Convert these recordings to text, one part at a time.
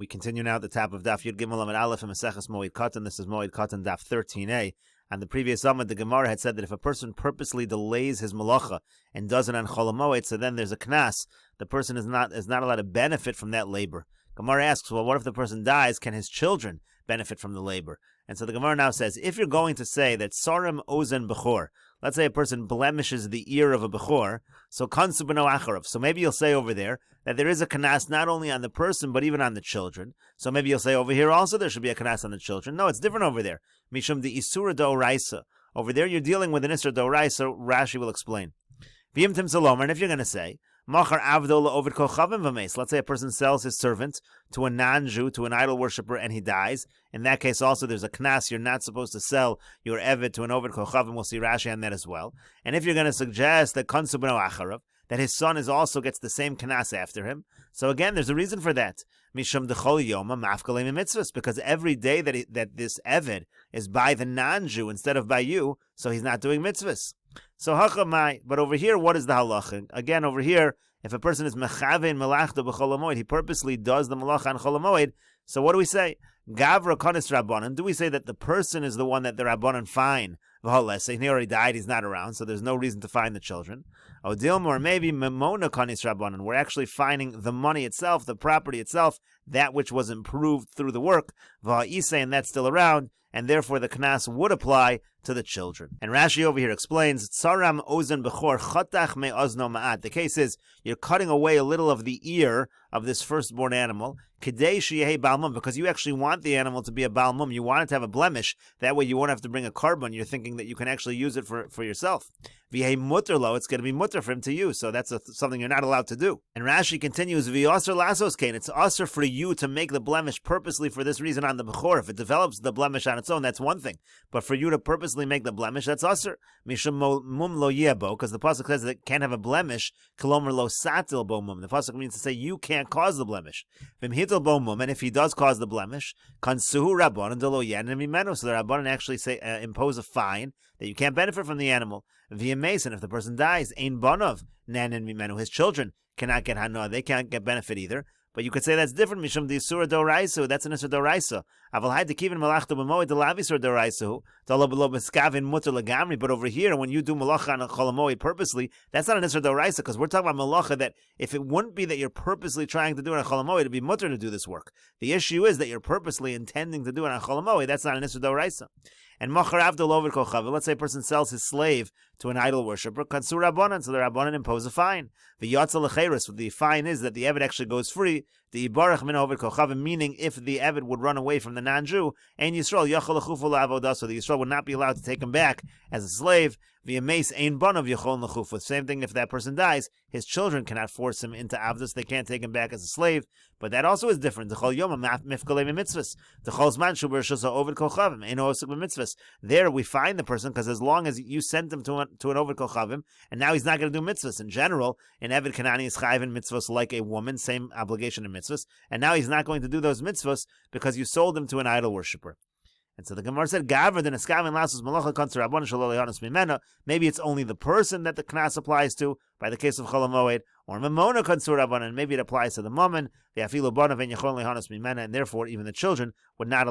We continue now at the top of Daf Yomi Gemara Aleph and Meseches Moed Kattan. This is Moed Kattan Daf 13a. On the previous Amud, the Gemara had said that if a person purposely delays his malacha and does it on Chol HaMoed, so then there's a knas. The person is not allowed to benefit from that labor. Gemara asks, well, what if the person dies? Can his children benefit from the labor? And so the Gemara now says, if you're going to say that Sarim Ozen Bechor, let's say a person blemishes the ear of a Bechor, so Kansu B'no Acharav. So maybe you'll say over there that there is a kanas not only on the person, but even on the children. So maybe you'll say over here also there should be a kanas on the children. No, it's different over there. Mishum the Isura Doraisa. Over there you're dealing with an Isra Doraisa, Rashi will explain. V'yim Tim Salomer, and if you're going to say, Machar Avdol Ovid Kochavim V'meis. Let's say a person sells his servant to a non-Jew, to an idol worshiper, and he dies. In that case also there's a knas. You're not supposed to sell your Eved to an Ovid Kochavim. We'll see Rashi on that as well. And if you're going to suggest that Kansu B'no Acharav, that his son also gets the same knas after him. So again, there's a reason for that. Mishum dechol yoma mafkalei mitzvahs, because every day that this Eved is by the non-Jew instead of by you, so he's not doing mitzvahs. So hachamai, but over here, what is the halacha? Again, over here, if a person is mechavein melachto b'chol hamoed, he purposely does the malacha on chol hamoed. So what do we say? Gavra konis rabbanan. Do we say that the person is the one that the rabbanan fine? He already died, he's not around, so there's no reason to fine the children. Odilma, or maybe memona konis rabbanan. We're actually fining the money itself, the property itself, that which was improved through the work. And that's still around, and therefore the knas would apply to the children. And Rashi over here explains, Tsaram ozen bechor chatach me ozno ma'at. The case is, you're cutting away a little of the ear of this firstborn animal, kedei sheyehi balmum, because you actually want the animal to be a balmum. You want it to have a blemish. That way you won't have to bring a carbon. You're thinking that you can actually use it for yourself. V'yehi mutter lo, it's going to be mutter for him to use, so that's something you're not allowed to do. And Rashi continues, v'yosser lasos kain, it's usher for you to make the blemish purposely for this reason on the bechor. If it develops the blemish on its own, that's one thing. But for you to purposely make the blemish, that's usher. Mishum mum lo yebo, because the pasuk says that it can't have a blemish. Kolomer lo satil bo mum. The pasuk means to say you can't cause the blemish. V'mhitel bo mum, and if he does cause the blemish, kansuhu rabbanan delo yenim mimenu. So the rabbanan actually say impose a fine that you can't benefit from the animal. V'yemes, and if the person dies, ein banov nanin mimenu. His children cannot get hana; they can't get benefit either. But you could say that's different. Mishum the Isura Doraisa, that's an Isura Doraisa. Aval had to keep in Malachta B'moed the Lav Isura Doraisa, Dalo B'lo B'skavin Mutter Lagamri. But over here, when you do Malacha on Chol HaMoed purposely, that's not an Isura Doraisa, because we're talking about Malacha that if it wouldn't be that you're purposely trying to do it on Chol HaMoed, it'd be Mutter to do this work. The issue is that you're purposely intending to do it on Chol HaMoed. That's not an Isura Doraisa. And Machar Avdol Over Kochav, let's say a person sells his slave to an idol worshiper, Kansu Rabbanan, so the Rabbanan impose a fine. The Yatza Lecheres, the fine is that the Eved actually goes free. The Ibarach Min Over Kochav, meaning if the Eved would run away from the non-Jew, and Yisrael Yachol Lechufu La'avodah, so the Yisrael would not be allowed to take him back as a slave. Via mace ein banav yachol lechufu. Same thing if that person dies, his children cannot force him into avdus. They can't take him back as a slave. But that also is different. The chol yom mifkalei b'mitzvahs. The chol zman shu b'rishus ovid kochavim ein osuk b'mitzvahs. There we find the person because as long as you sent him to an ovid kochavim, and now he's not going to do mitzvahs. In general, an eved kanani is chayiv in mitzvahs like a woman, same obligation in mitzvahs, and now he's not going to do those mitzvahs because you sold him to an idol worshiper. And so the Gemara said, "Gaver den eskavin lasus malacha kontra rabbanon shelo lehanos mimena." Maybe it's only the person that the knas applies to, by the case of Chol HaMoed, or memona kontra rabbanon. Maybe it applies to the mammon, the afilu banav en yachol lehanos mimena, and therefore even the children would not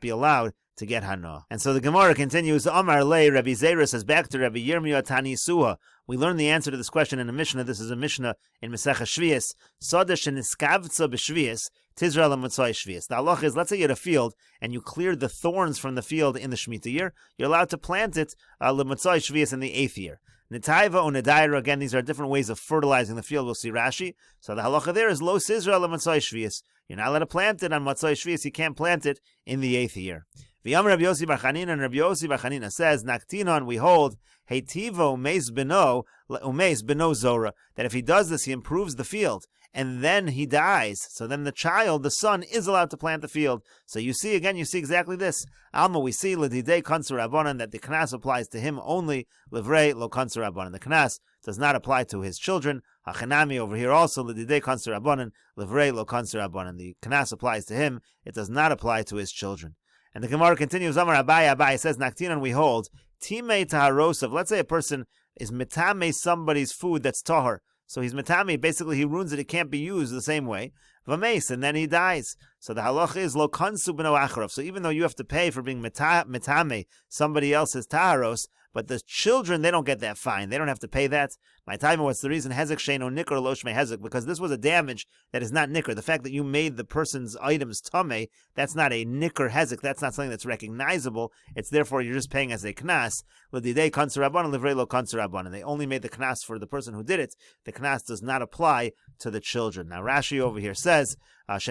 be allowed to get hana. And so the Gemara continues, Amar le Rabbi Zera says back to Rabbi Yirmiyah Tani Suha. We learn the answer to this question in a Mishnah. This is a Mishnah in Meseches Shvius. Sodesh niskavtza b'Shvius. Tizra l'matzoi Shvius. The halacha is, let's say you had a field and you cleared the thorns from the field in the Shemitah year. You're allowed to plant it l'matzoi Shvius in the 8th year. Netaiva or Nedaira, again, these are different ways of fertilizing the field. We'll see Rashi. So the halacha there is lo sizra l'matzoi Shvius. You're not allowed to plant it on matzoi Shvius. You can't plant it in the 8th year. V'yam Rabbi Yossi Bar Chanina, and Rabbi Yossi Bar Chanina says, Naktinon, we hold, Heitivo meis beno zora, that if he does this, he improves the field, and then he dies. So then the child, the son, is allowed to plant the field. So you see exactly this. Alma, we see, L'didei konser rabbanan, that the knas applies to him only, Livrei lo konser rabbanan. The knas does not apply to his children. Hachanami over here also, L'didei konser rabbanan, Livrei lo konser rabbanan. The knas applies to him. It does not apply to his children. And the Gemara continues, Amar Abai says, Naktinon, we hold, Timei taharosav. Let's say a person is mitame somebody's food that's tahar. So he's mitame, basically he ruins it, it can't be used the same way. v'meis, and then he dies. So the halacha is lo kansu b'no acharov. So even though you have to pay for being mitame somebody else's taharos, but the children, they don't get that fine. They don't have to pay that. My time, what's the reason? Hezek sheino nikr lo shmei hezek, because this was a damage that is not nikr. The fact that you made the person's items tame, that's not a nikr hezek. That's not something that's recognizable. It's therefore you're just paying as a knas. L'didei kansu rabbanan livrei lo kansu rabbanan. They only made the knas for the person who did it. The knas does not apply to the children. Now Rashi over here says, like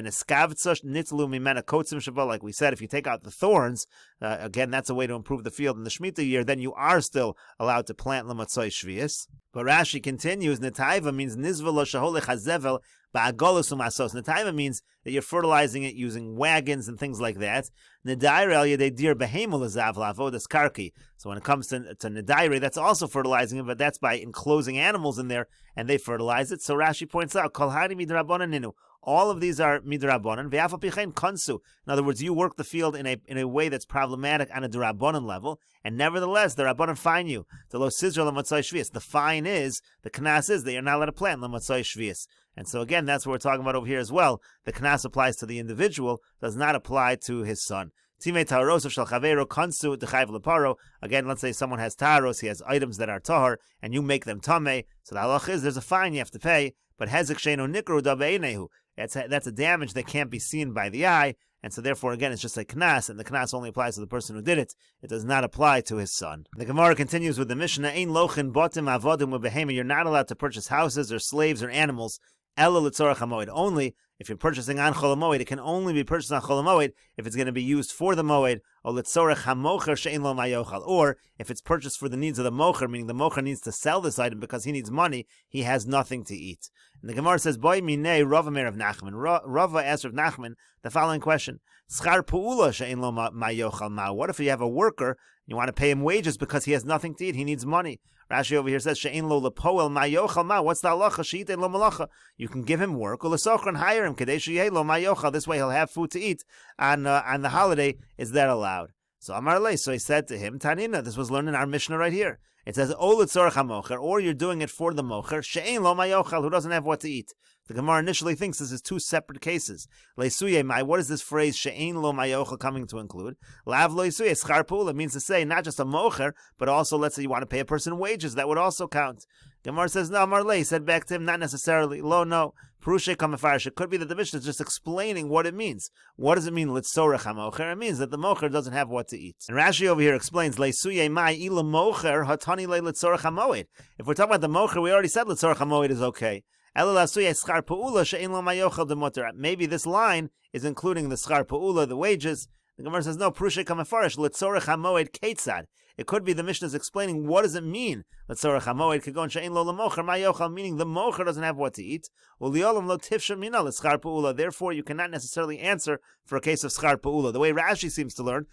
we said, if you take out the thorns, again, that's a way to improve the field in the Shemitah year, then you are still allowed to plant L'matzoi Shvius. But Rashi continues, Netaiva means Nizva lo shaholech hazevel ba'agolus u'masos. Netaiva means that you're fertilizing it using wagons and things like that. Nedaire al yedei dir behemul azav la'avodas karki. So when it comes to Nedaire, that's also fertilizing it, but that's by enclosing animals in there, and they fertilize it. So Rashi points out, Kol hani midrabanan ninu. All of these are midrabanan. Ve'afa pichein kansu. In other words, you work the field in a way that's problematic on a drabanan level, and nevertheless, the rabbanan fine you. The lo sizra l'matzoi shvius. The fine is, the knas is that you're not allowed to plant l'matzoi shvius. And so again, that's what we're talking about over here as well. The knas applies to the individual, does not apply to his son. Timei taharos of shal chavero kansu d'chayv leparo. Again, let's say someone has taharos, he has items that are tahar, and you make them tameh. So the halach is, there's a fine you have to pay, but hezek sheino nikru daveinehu. That's a damage that can't be seen by the eye, and so therefore, again, it's just a knas, and the knas only applies to the person who did it. It does not apply to his son. The Gemara continues with the Mishnah, Ein lochin botim avodim u'behema. You're not allowed to purchase houses or slaves or animals, ela l'tzorach hamoed. Only if you're purchasing on chol hamoed, it can only be purchased on chol hamoed if it's going to be used for the moed, or l'tzorach hamocher she'ein lo mayochal, or if it's purchased for the needs of the mocher, meaning the mocher needs to sell this item because he needs money, he has nothing to eat. And the Gemara says, Boy minei Rava mer of Nachman. Rava asked of Nachman the following question: Schar pu'ula she'ein lo mayochal ma. What if you have a worker, you want to pay him wages because he has nothing to eat, he needs money? Rashi over here says, She'ein lo lepoel mayochal ma. What's the halacha? She'ein lo malacha. You can give him work, or l'sochron hire him, kadei she'yeh lo mayochal. This way he'll have food to eat on the holiday. Is that allowed? So Amar Lei, so he said to him, Tanina, this was learned in our Mishnah right here. It says, O l'tzorach hamocher, or you're doing it for the mocher, she'ein lo mayochal, who doesn't have what to eat. The Gemara initially thinks this is two separate cases. Leisuye mai, what is this phrase, she'ein lo mayochal, coming to include? Lav leisuye, schar pu'ula, means to say not just a mocher, but also, let's say you want to pay a person wages, that would also count. Gemara says, no, Marley said back to him, not necessarily. Lo, no. Perushe kamafarish. It could be that the Mishnah is just explaining what it means. What does it mean, litzorech hamocher? It means that the mocher doesn't have what to eat. And Rashi over here explains, leisuye mai ila mocher hatani le litzorech hamoed. If we're talking about the mocher, we already said litzorech hamoed is okay. Maybe this line is including the schar pu'ula, the wages. The Gemara says, no, Perushe kamafarish, litzorech hamoed ketzad. It could be the Mishnah is explaining what does it mean. Litzorech hamoed kagon she'ein lo lemocher mayochal, meaning the mocher doesn't have what to eat. U'liolam lo tifsha mina l'schar pu'ula. Therefore, you cannot necessarily answer for a case of schar pu'ula. The way Rashi seems to learn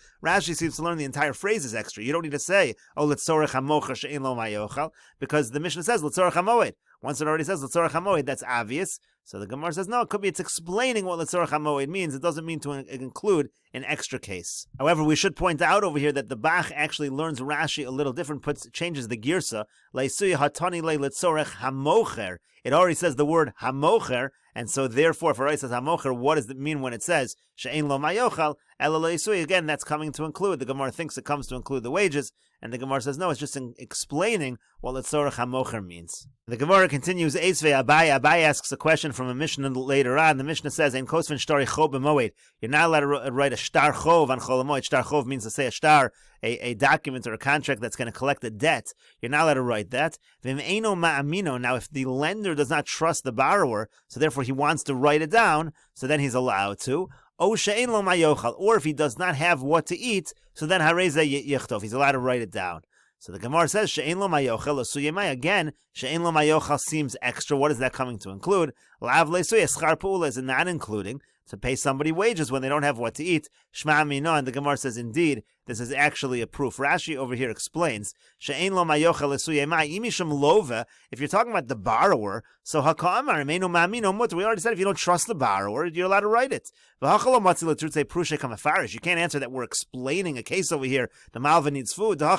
the entire phrase is extra. You don't need to say, oh, litzorech hamocher she'ein lo mayochal, because the Mishnah says litzorech hamoed. Once it already says L'tzorach HaMoed, that's obvious. So the Gemara says, no, it could be it's explaining what L'tzorach HaMoed means. It doesn't mean to include an extra case. However, we should point out over here that the Bach actually learns Rashi a little different, changes the girsa. Le'isuya hatani le L'tzorach HaMocher. It already says the word HaMocher, and so therefore, if it already says HaMocher, what does it mean when it says She'ein lo mayochal? Ela le'isuya, again, that's coming to include. The Gemara thinks it comes to include the wages, and the Gemara says, no, it's just explaining what L'tzorach HaMocher means. The Gemara continues, Eisvei Abai. Abai asks a question from a Mishnah later on. The Mishnah says, Ein kosvin shtar chov b'moed. You're not allowed to write a shtar chov on chol hamoed. Shtar chov means to say a shtar, a document or a contract that's going to collect a debt. You're not allowed to write that. V'im eino ma'amino. Now, if the lender does not trust the borrower, so therefore he wants to write it down, so then he's allowed to. O she'ein lo mayochal. Or if he does not have what to eat, so then hareze yichtov. He's allowed to write it down. So the Gemara says, She'ein lo mayochel l'suyemai. Again, She'ein lo mayochel seems extra. What is that coming to include? Lav le'suye schar pu'ula is not including to pay somebody wages when they don't have what to eat. Shma amino, and the Gemara says, indeed, this is actually a proof. Rashi over here explains, She'ein lo mayochel l'suyemai imisham lova. If you're talking about the borrower, so haka'amar meinu ma'amino mutter. We already said if you don't trust the borrower, you're allowed to write it. You can't answer that we're explaining a case over here. The malva needs food. Because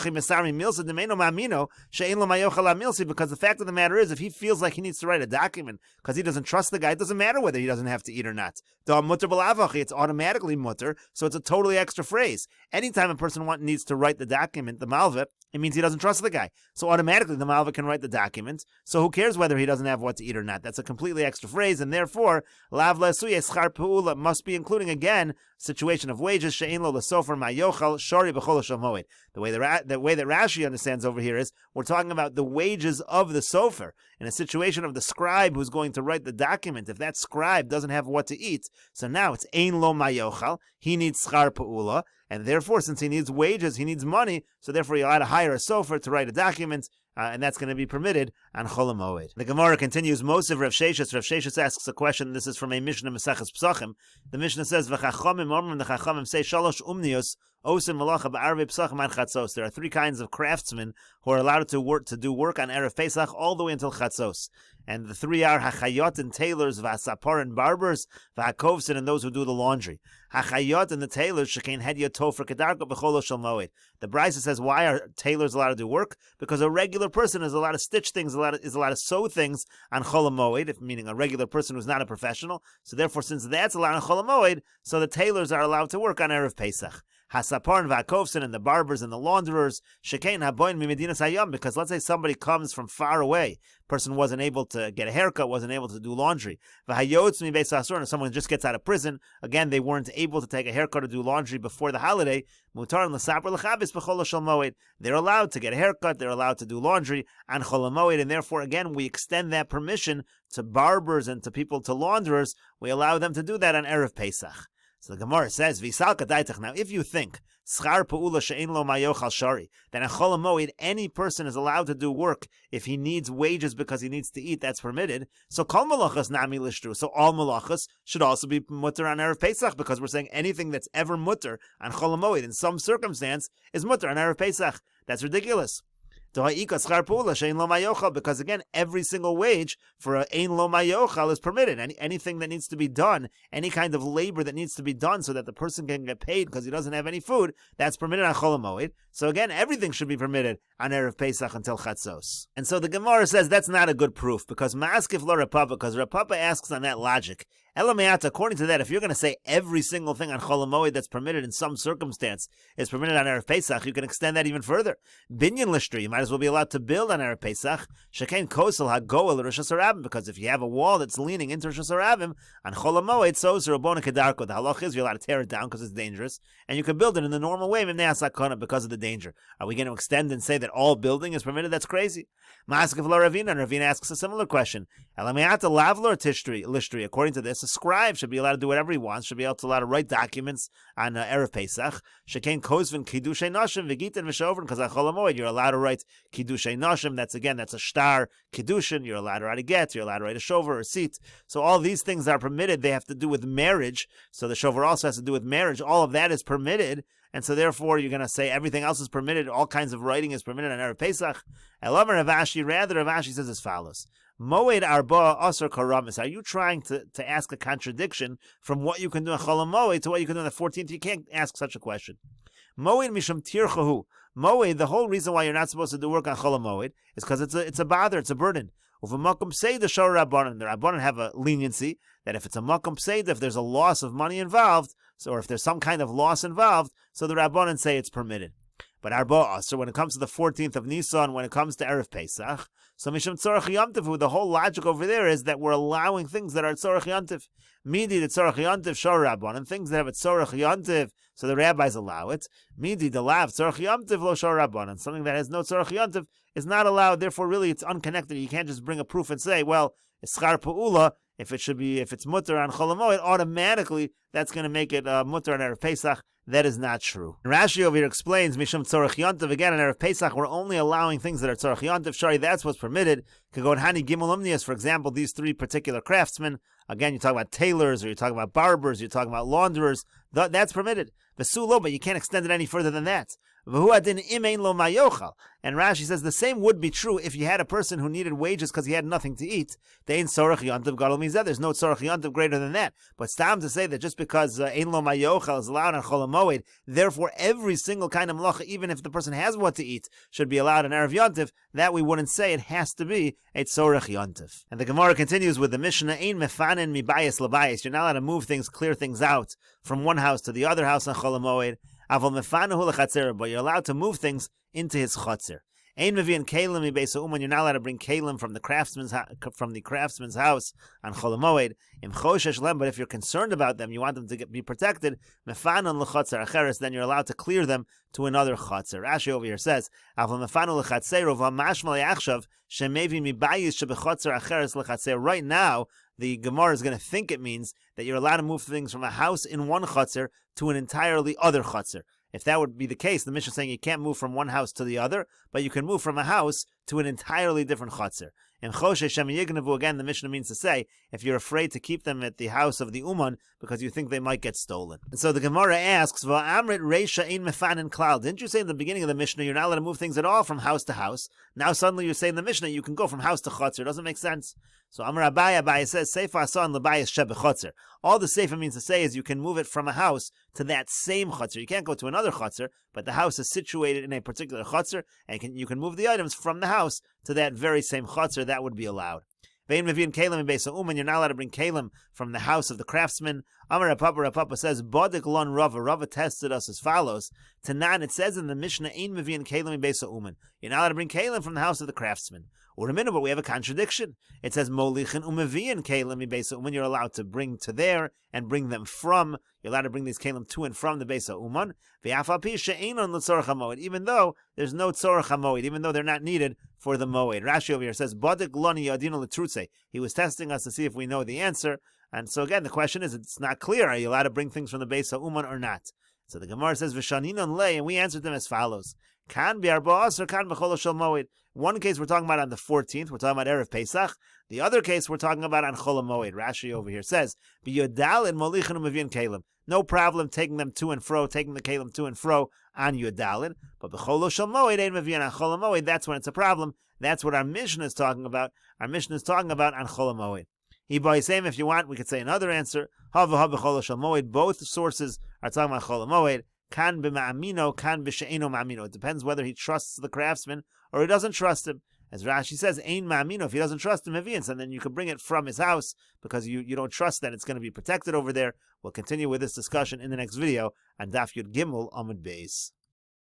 the fact of the matter is, if he feels like he needs to write a document because he doesn't trust the guy, it doesn't matter whether he doesn't have to eat or not. It's automatically mutter, so it's a totally extra phrase. Anytime a person needs to write the document, the malva, it means he doesn't trust the guy. So automatically the malva can write the document. So who cares whether he doesn't have what to eat or not? That's a completely extra phrase, and therefore, lav lesuye schar pe'ula must be including again situation of wages. She'ein lo lesofer mayochal shari b'chol shel moed. The way that Rashi understands over here is we're talking about the wages of the sofer in a situation of the scribe who's going to write the document. If that scribe doesn't have what to eat, so now it's ein lo mayochal. He needs schar pe'ula. And therefore, since he needs wages, he needs money, so therefore you're allowed to hire a sofer to write a document, and that's going to be permitted on Chol HaMoed. The Gemara continues, Mosif Rav Sheshes. Rav Sheshes asks a question. This is from a Mishnah Meseches Psachim. The Mishnah says, V'chachamim omrim, the Chachamim say, Shalosh umnios, osin malacha ba'arvei psachim an chatzos. There are three kinds of craftsmen who are allowed to do work on Erev Pesach all the way until chatzos. And the three are hachayot and tailors, v'asapar and barbers, v'hakovsin and those who do the laundry. Hachayot and the tailors, shekein hedyot tofer kedarko b'cholo shel moed. The Brisa says, why are tailors allowed to do work? Because a regular person is allowed to stitch things, is allowed to sew things on Chol HaMoed, meaning a regular person who's not a professional. So therefore, since that's allowed on Chol HaMoed, so the tailors are allowed to work on Erev Pesach. Hasapar and Vakovsin and the barbers and the launderers, shekein haboin mimedinas hayam, because let's say somebody comes from far away, person wasn't able to get a haircut, wasn't able to do laundry. V'hayotz mi beis hasur, and someone just gets out of prison, again they weren't able to take a haircut or do laundry before the holiday. Mutar and l'saper l'chabis b'chol shel moed. They're allowed to get a haircut, they're allowed to do laundry on Chol HaMoed, and therefore again we extend that permission to barbers and to people, to launderers. We allow them to do that on Erev Pesach. So the Gemara says, V'isal kadaitach. Now, if you think schar pe'ula she'ein lo mayochal shari, then at Chol HaMoed any person is allowed to do work if he needs wages because he needs to eat. That's permitted. So kol malachas nami lishtru. So all malachas should also be mutter on Erev Pesach, because we're saying anything that's ever mutter on Chol HaMoed in some circumstance is mutter on Erev Pesach. That's ridiculous. Because again, every single wage for ein lo mayochal is permitted. Anything that needs to be done, any kind of labor that needs to be done so that the person can get paid because he doesn't have any food, that's permitted on Chol HaMoed. So again, everything should be permitted on Erev Pesach until Chatzos. And so the Gemara says that's not a good proof, because Ma'askif lo Rav Papa, because Rav Papa asks on that logic. Elameata, according to that, if you're going to say every single thing on Chol HaMoed that's permitted in some circumstance is permitted on Erev Pesach, you can extend that even further. Binyan lishtri, you might as well be allowed to build on Erev Pesach. Shekain kosel hagoel Rosh Hashanah, because if you have a wall that's leaning into Rosh Hashanah on Chol HaMoed, so Rabona Kedarko. The halach is you're allowed to tear it down because it's dangerous, and you can build it in the normal way because of the danger. Are we going to extend and say that all building is permitted? That's crazy. Ma'askef lo Ravina, and Ravina asks a similar question. Elameata lavlor lishtri, according to this, a scribe should be allowed to do whatever he wants, should be able to allowed to write documents on Erev Pesach. Shekain kozvin kiddushay nashim v'gitin v'shovrin, because on Chol HaMoed you're allowed to write kiddushay nashim. That's a shtar kiddushin. You're allowed to write a get. You're allowed to write a shover or a seat. So all these things are permitted. They have to do with marriage. So the shover also has to do with marriage. All of that is permitted. And so therefore you're going to say everything else is permitted. All kinds of writing is permitted on Erev Pesach. Elama Rav Ashi, rather Rav Ashi says as follows. Moed arba asar karamis. Are you trying to ask a contradiction from what you can do in Chol HaMoed to what you can do on the 14th? You can't ask such a question. Moed misham tirchahu. Moed, the whole reason why you're not supposed to do work on Chol HaMoed is because it's a bother, it's a burden. Uvamakom say the shor rabbanon. The rabbanon have a leniency that if it's a makom seida, if there's a loss of money involved, or if there's some kind of loss involved, so the rabbanon say it's permitted. But arba, so when it comes to the 14th of Nisan, when it comes to Erev Pesach, so misham tzorach yomtiv, the whole logic over there is that we're allowing things that are tzorach yomtiv. Midi the tzorach yomtiv shor rabbanon, things that have a tzorach yomtiv, so the rabbis allow it. Midi the lav tzorach yomtiv lo shor rabbanon, something that has no tzorach yomtiv is not allowed. Therefore, really, it's unconnected. You can't just bring a proof and say, well, it's schar pe'ula. If it's mutter on Chol HaMoed, automatically that's going to make it mutter on Erev Pesach. That is not true. Rashi over here explains, Mishum Tzorach Yontiv, again on Erev Pesach, we're only allowing things that are Tzorach Yontiv. Shari, that's what's permitted. Could go in Hani Gimel Umnias, for example, these three particular craftsmen. Again, you're talking about tailors, or you're talking about barbers, you're talking about launderers. That's permitted. Vesulo, but you can't extend it any further than that. And Rashi says the same would be true if you had a person who needed wages because he had nothing to eat. There's no tzorach yontiv greater than that. But stam to say that just because ein lo mayochal is allowed on Chol HaMoed, therefore every single kind of malacha, even if the person has what to eat, should be allowed on Erev Yontiv, that we wouldn't say. It has to be a tzorach yontiv. And the Gemara continues with the Mishnah, ein mefanen mi bayis labayis. You're not allowed to move things, clear things out from one house to the other house on Chol HaMoed. But you're allowed to move things into his chotzer. Ein mevi'in kelim mi beis ha'uman. You're not allowed to bring kelim from the craftsman's house on Chol HaMoed. Im choshesh lem. But if you're concerned about them, you want them to be protected. Mefanon l'chotzer acheres. Then you're allowed to clear them to another chotzer. Rashi over here says, Aval mefanu l'chatzero v'mashmal yachshav shemevi mi bayis shebechotzer acheres l'chatzero. Right now, the Gemara is going to think it means that you're allowed to move things from a house in one chotzer to an entirely other chotzer. If that would be the case, the Mishnah is saying you can't move from one house to the other, but you can move from a house to an entirely different chotzer. In Choshe Shem Yignavu, again, the Mishnah means to say, if you're afraid to keep them at the house of the Uman because you think they might get stolen. And so the Gemara asks, Va'amrit Reisha ein mefanin klal. Didn't you say in the beginning of the Mishnah you're not allowed to move things at all from house to house? Now suddenly you say in the Mishnah you can go from house to chotzer. It doesn't make sense. So Amar Abaye says, Seifa asan l'bayis shebechotzer. All the Seifa means to say is you can move it from a house to that same chotzer. You can't go to another chotzer, but the house is situated in a particular chotzer, and you can move the items from the house to that very same chotzer. That would be allowed. Vein mevi'in kelim in beis ha'uman. You're not allowed to bring kelim from the house of the craftsman. Amar Rapapa says, Bodik lon Rava. Rava tested us as follows. Tanan, it says in the Mishnah, ein mevi'in kelim in beis ha'uman. You're not allowed to bring kelim from the house of the craftsman. Or a minute, but we have a contradiction. It says, Molichin umevi'in kelim in beis ha'uman. You're allowed to bring to there and bring them from. You're allowed to bring these kelim to and from the beis ha'uman. Ve'afal pi she'enon l'tzorach hamoed. Even though there's no tzorach hamoed, even though they're not needed for the moed. Rashi over here says, Bodik loni yadino l'trutze. He was testing us to see if we know the answer. And so again, the question is, it's not clear. Are you allowed to bring things from the beis ha'uman or not? So the Gemara says, V'shaninon lei, and we answered them as follows. Kan bi'arba'as or kan b'chol shel moed. One case we're talking about on the 14th, we're talking about Erev Pesach. The other case we're talking about on Chol HaMoed. Rashi over here says, B'yodal in molichin u'mevi'in kelim. No problem taking them to and fro, taking the kelim to and fro on Yodalin. But b'chol shel moed ein mevi'in on Chol HaMoed. That's when it's a problem. That's what our Mishnah is talking about. Our Mishnah is talking about on Chol HaMoed. If you want, we could say another answer. Both sources are talking about Chol HaMoed. Kan b'ma'amino, kan b'she'eno ma'amino. It depends whether he trusts the craftsman or he doesn't trust him. As Rashi says, ein ma'amino. If he doesn't trust him, and then you can bring it from his house because you don't trust that it's going to be protected over there. We'll continue with this discussion in the next video on Daf Yud Gimel Amud Beis.